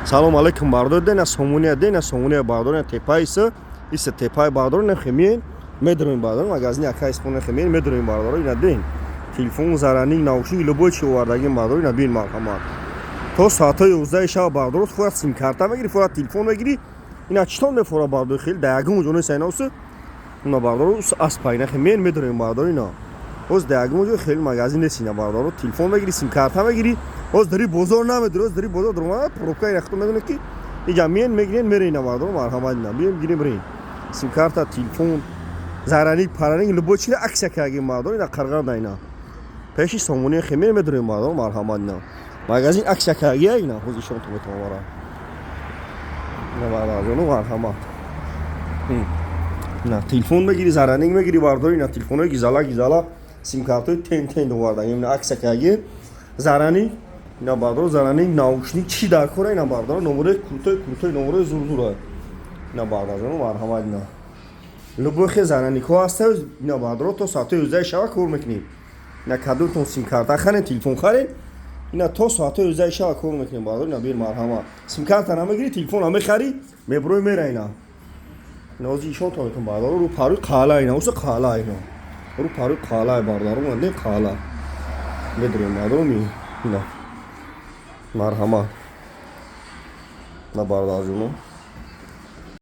Салом алейкум бардор дена сомуния бардор тепайса иса тепай бардор на хемин медрин бардор магазин акайс пон хемин медрин бардор ина ден телефон зарани наушник любой чи овардаги бардор ина бин мархамат то саатаи 11 шаб бардор фурат сим карта мегири фурат телефон мегири ина читон мефура бардор хел дагум ҷони сайнаус уна бардор ас пайна хемин медрин бардор ина оз дагум ҷо хел магазин несина бардор телефон мегири сим карта мегири оз дари бозор намедири оз дари бозор дурма пробка рахту медоне ки иҷа мен мегирен мерина бардор марҳамат ина бием гирем рин сим карта телефон зарани парани любой чиз аксия кагим бардор ина қарғарда ина пеши сомони хемин медурем бардор марҳамат ина магазин аксия кагия ина ҳози шон то метавара ина бардор марҳамат ина телефон мегири зарани мегири бардор ина телефонои гизала сим картои тен доварда ина аксия каги зарани ина бардор зарани наушник чӣ дар кора ина бардор номерои крутои номерои зурзура ина бардор марҳамат ина любой хе заранико ҳаста ина бардор то соати 11 шаба кор мекунем ина кадотон сим карта харен телефон харен ина то соати 11 шаба кор мекунем бардор ина бир марҳамат сим карта намегири телефон намехари меброи мера ина ина ози ишон то метон бардор рӯ парои қаъла ина уса қаъла ина рӯ парои қаъла бардор не қаъла медурем бардор ина марҳамат на бардор ҷуно